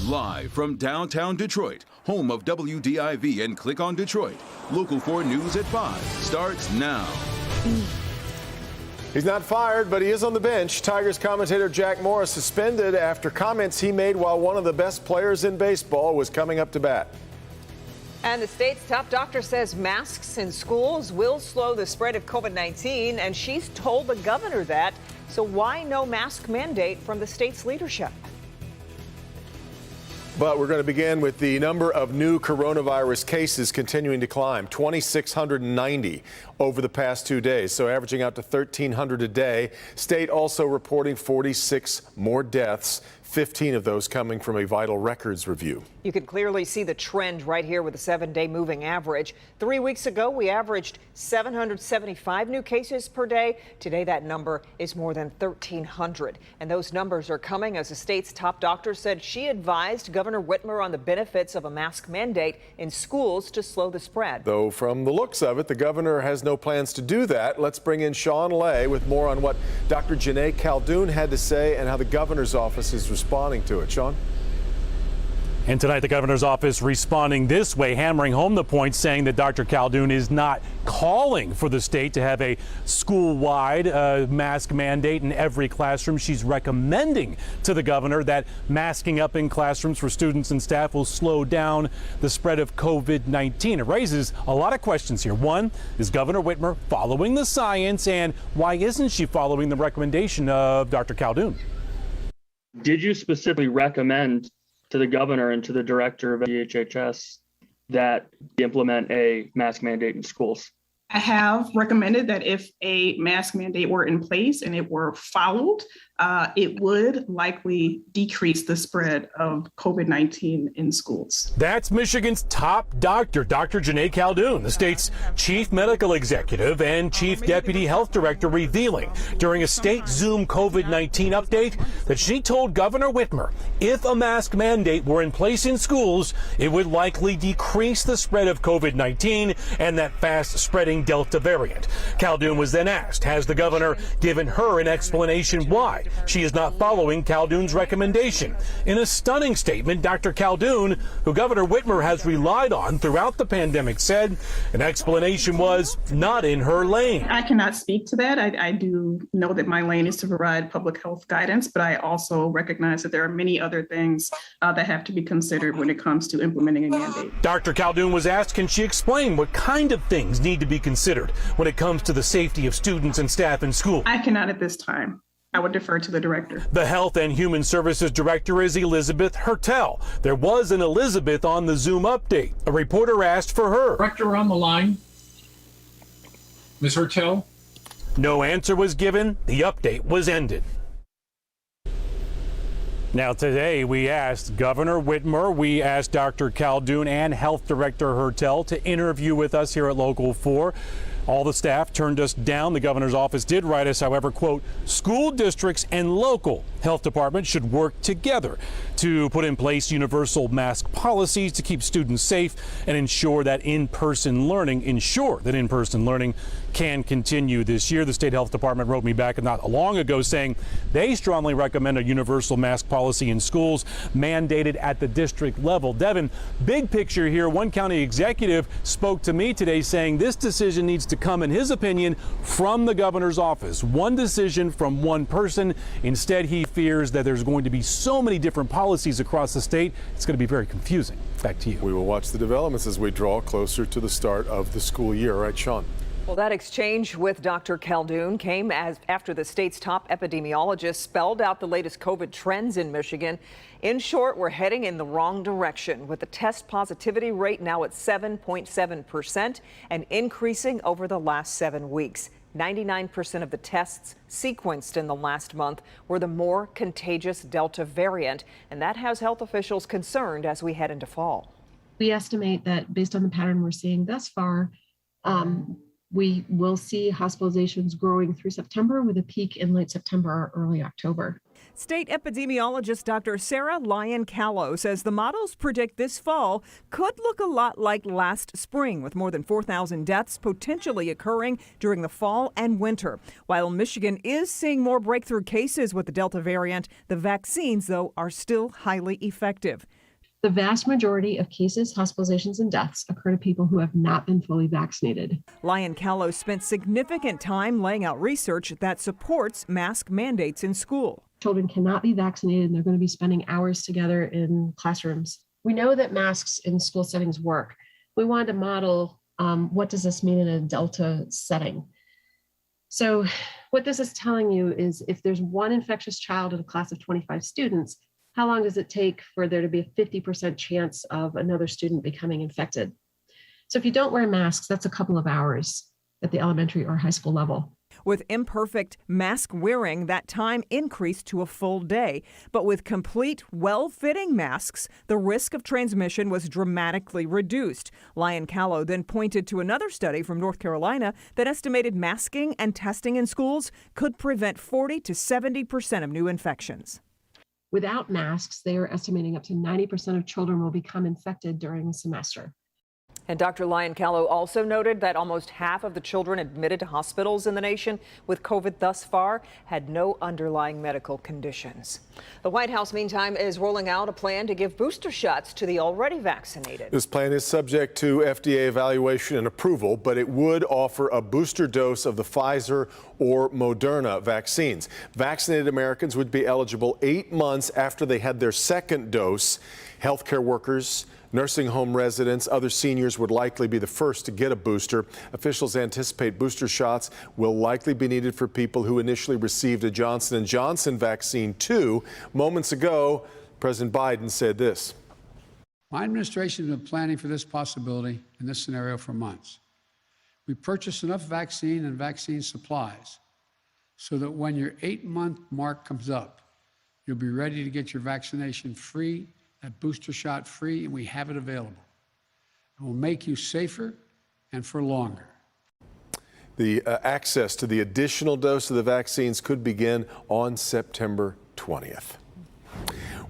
Live from downtown Detroit, home of WDIV and Click on Detroit, Local 4 News at 5 starts now. He's not fired, but he is on the bench. Tigers commentator Jack Morris suspended after comments he made while one of the best players in baseball was coming up to bat. And the state's top doctor says masks in schools will slow the spread of COVID-19, and she's told the governor that. So why no mask mandate from the state's leadership? But we're going to begin with the number of new coronavirus cases continuing to climb, 2,690 over the past 2 days, so averaging out to 1,300 a day. State also reporting 46 more deaths, 15 of those coming from a vital records review. You can clearly see the trend right here with the 7-day moving average. 3 weeks ago, we averaged 775 new cases per day. Today, that number is more than 1,300. And those numbers are coming as the state's top doctor said she advised Governor Whitmer on the benefits of a mask mandate in schools to slow the spread. Though from the looks of it, the governor has no plans to do that. Let's bring in Sean Lay with more on what Dr. Janae Khaldun had to say and how the governor's office is responding to it. Sean? And tonight, the governor's office responding this way, hammering home the point, saying that Dr. Khaldun is not calling for the state to have a school-wide mask mandate in every classroom. She's recommending to the governor that masking up in classrooms for students and staff will slow down the spread of COVID-19. It raises a lot of questions here. One, is Governor Whitmer following the science, and why isn't she following the recommendation of Dr. Khaldun? Did you specifically recommend to the governor and to the director of DHHS that implement a mask mandate in schools? I have recommended that if a mask mandate were in place and it were followed, it would likely decrease the spread of COVID-19 in schools. That's Michigan's top doctor, Dr. Janae Khaldun, the state's chief medical executive and chief deputy health director, revealing during a state Zoom COVID-19 update that she told Governor Whitmer if a mask mandate were in place in schools, it would likely decrease the spread of COVID-19 and that fast spreading Delta variant. Khaldun was then asked, has the governor given her an explanation why she is not following Khaldun's recommendation? In a stunning statement, Dr. Khaldun, who Governor Whitmer has relied on throughout the pandemic, said an explanation was not in her lane. I cannot speak to that. I do know that my lane is to provide public health guidance, but I also recognize that there are many other things that have to be considered when it comes to implementing a mandate. Dr. Khaldun was asked, can she explain what kind of things need to be considered when it comes to the safety of students and staff in school? I cannot at this time. I would defer to the director. The Health and Human Services Director is Elizabeth Hertel. There was an Elizabeth on the Zoom update. A reporter asked for her. Director on the line. Ms. Hertel? No answer was given. The update was ended. Now today we asked Governor Whitmer, we asked Dr. Khaldun and Health Director Hertel to interview with us here at Local 4. All the staff turned us down. The governor's office did write us, however, quote, school districts and local health departments should work together to put in place universal mask policies to keep students safe and ensure that in-person learning can continue this year. The state health department wrote me back not long ago saying they strongly recommend a universal mask policy in schools mandated at the district level. Devin, big picture here. One county executive spoke to me today saying this decision needs to come, in his opinion, from the governor's office. One decision from one person. Instead, he fears that there's going to be so many different policies across the state, it's going to be very confusing. Back to you. We will watch the developments as we draw closer to the start of the school year. All right, Sean. Well, that exchange with Dr. Khaldun came after the state's top epidemiologist spelled out the latest COVID trends in Michigan. In short, we're heading in the wrong direction, with the test positivity rate now at 7.7% and increasing over the last 7 weeks. 99% of the tests sequenced in the last month were the more contagious Delta variant, and that has health officials concerned as we head into fall. We estimate that based on the pattern we're seeing thus far, we will see hospitalizations growing through September with a peak in late September or early October. State epidemiologist Dr. Sarah Lyon-Callow says the models predict this fall could look a lot like last spring, with more than 4,000 deaths potentially occurring during the fall and winter. While Michigan is seeing more breakthrough cases with the Delta variant, the vaccines, though, are still highly effective. The vast majority of cases, hospitalizations, and deaths occur to people who have not been fully vaccinated. Lyon-Callow spent significant time laying out research that supports mask mandates in school. Children cannot be vaccinated, and they're going to be spending hours together in classrooms. We know that masks in school settings work. We wanted to model what does this mean in a Delta setting. So what this is telling you is if there's one infectious child in a class of 25 students, how long does it take for there to be a 50% chance of another student becoming infected? So if you don't wear masks, that's a couple of hours at the elementary or high school level. With imperfect mask wearing, that time increased to a full day. But with complete, well-fitting masks, the risk of transmission was dramatically reduced. Lyon-Callow then pointed to another study from North Carolina that estimated masking and testing in schools could prevent 40 to 70% of new infections. Without masks, they are estimating up to 90% of children will become infected during the semester. And Dr. Lyon-Callow also noted that almost half of the children admitted to hospitals in the nation with COVID thus far had no underlying medical conditions. The White House, meantime, is rolling out a plan to give booster shots to the already vaccinated. This plan is subject to FDA evaluation and approval, but it would offer a booster dose of the Pfizer or Moderna vaccines. Vaccinated Americans would be eligible 8 months after they had their second dose. Healthcare workers, nursing home residents, other seniors would likely be the first to get a booster. Officials anticipate booster shots will likely be needed for people who initially received a Johnson & Johnson vaccine too. Moments ago, President Biden said this. My administration has been planning for this possibility in this scenario for months. We purchased enough vaccine and vaccine supplies so that when your 8-month mark comes up, you'll be ready to get your vaccination free, that booster shot free, and we have it available. It will make you safer and for longer. The access to the additional dose of the vaccines could begin on September 20th.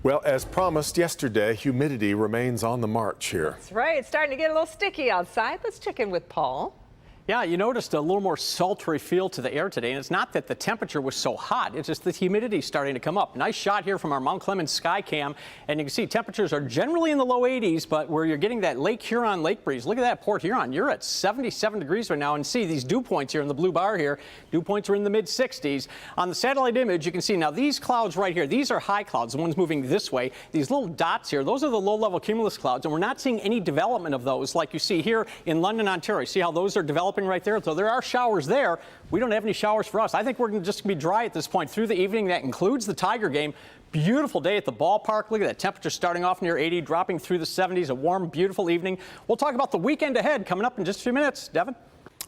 Well, as promised yesterday, humidity remains on the march here. That's right. It's starting to get a little sticky outside. Let's check in with Paul. Yeah, you noticed a little more sultry feel to the air today, and it's not that the temperature was so hot, it's just the humidity starting to come up. Nice shot here from our Mount Clemens sky cam, and you can see temperatures are generally in the low 80s, but where you're getting that Lake Huron lake breeze, look at that, Port Huron, you're at 77 degrees right now, and see these dew points here in the blue bar here, dew points are in the mid 60s. On the satellite image, you can see now these clouds right here, these are high clouds, the ones moving this way. These little dots here, those are the low-level cumulus clouds, and we're not seeing any development of those like you see here in London, Ontario. See how those are developing right there? So there are showers there. We don't have any showers for us. I think we're just going to be dry at this point through the evening. That includes the Tiger game. Beautiful day at the ballpark. Look at that temperature starting off near 80, dropping through the 70s. A warm, beautiful evening. We'll talk about the weekend ahead coming up in just a few minutes. Devin?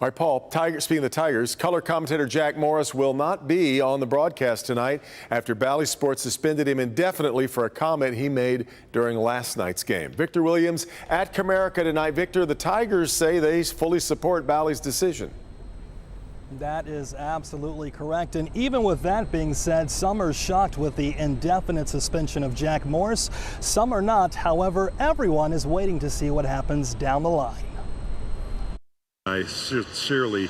All right, Paul, speaking of the Tigers, color commentator Jack Morris will not be on the broadcast tonight after Bally Sports suspended him indefinitely for a comment he made during last night's game. Victor Williams at Comerica tonight. Victor, the Tigers say they fully support Bally's decision. That is absolutely correct. And even with that being said, some are shocked with the indefinite suspension of Jack Morris. Some are not. However, everyone is waiting to see what happens down the line. I sincerely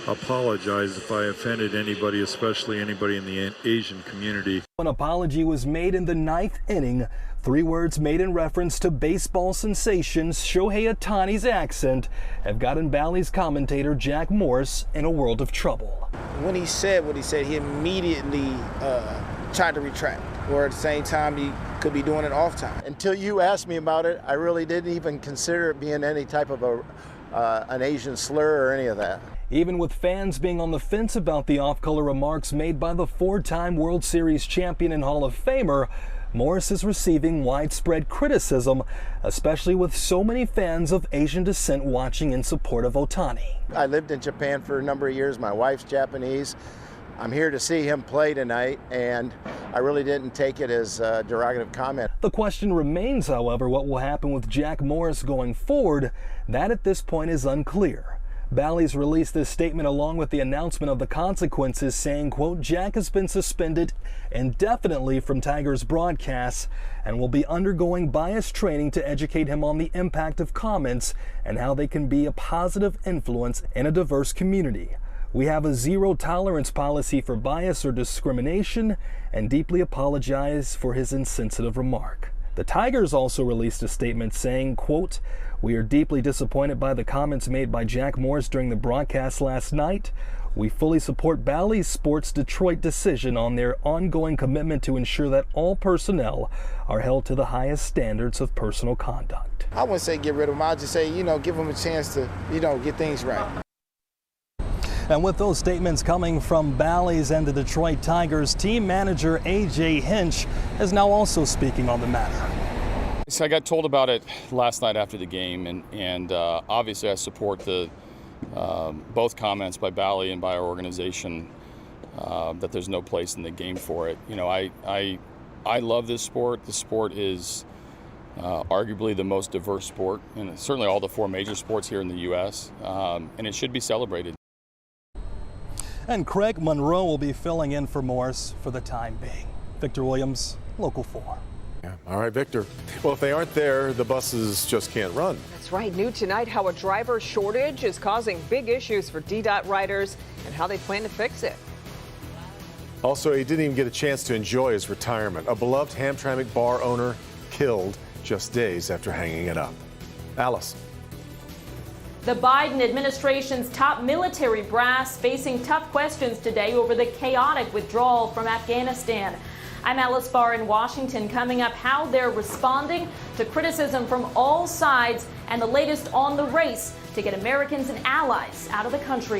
apologize if I offended anybody, especially anybody in the Asian community. An apology was made in the 9th inning. 3 words made in reference to baseball sensation Shohei Ohtani's accent have gotten Bally's commentator Jack Morris in a world of trouble. When he said what he said, he immediately tried to retract, or at the same time he could be doing it off time. Until you asked me about it, I really didn't even consider it being any type of an Asian slur or any of that. Even with fans being on the fence about the off-color remarks made by the 4-time World Series champion and Hall of Famer, Morris is receiving widespread criticism, especially with so many fans of Asian descent watching in support of Ohtani. I lived in Japan for a number of years. My wife's Japanese. I'm here to see him play tonight, and I really didn't take it as a derogative comment. The question remains, however, what will happen with Jack Morris going forward. That at this point is unclear. Bally's released this statement along with the announcement of the consequences, saying, quote, Jack has been suspended indefinitely from Tigers broadcasts and will be undergoing bias training to educate him on the impact of comments and how they can be a positive influence in a diverse community. We have a zero tolerance policy for bias or discrimination and deeply apologize for his insensitive remark. The Tigers also released a statement saying, quote, we are deeply disappointed by the comments made by Jack Morris during the broadcast last night. We fully support Bally Sports Detroit decision on their ongoing commitment to ensure that all personnel are held to the highest standards of personal conduct. I wouldn't say get rid of him. I'd just say, give him a chance to, get things right. And with those statements coming from Bally's and the Detroit Tigers, team manager A.J. Hinch is now also speaking on the matter. So I got told about it last night after the game, and obviously I support the both comments by Bally and by our organization that there's no place in the game for it. I love this sport. The sport is arguably the most diverse sport, and certainly all the four major sports here in the U.S., and it should be celebrated. And Craig Monroe will be filling in for Morris for the time being. Victor Williams, Local 4. Yeah. All right, Victor. Well, if they aren't there, the buses just can't run. That's right. New tonight, how a driver shortage is causing big issues for DDOT riders and how they plan to fix it. Also, he didn't even get a chance to enjoy his retirement. A beloved Hamtramck bar owner killed just days after hanging it up. Alice. The Biden administration's top military brass facing tough questions today over the chaotic withdrawal from Afghanistan. I'm Alice Barr in Washington. Coming up, how they're responding to criticism from all sides and the latest on the race to get Americans and allies out of the country.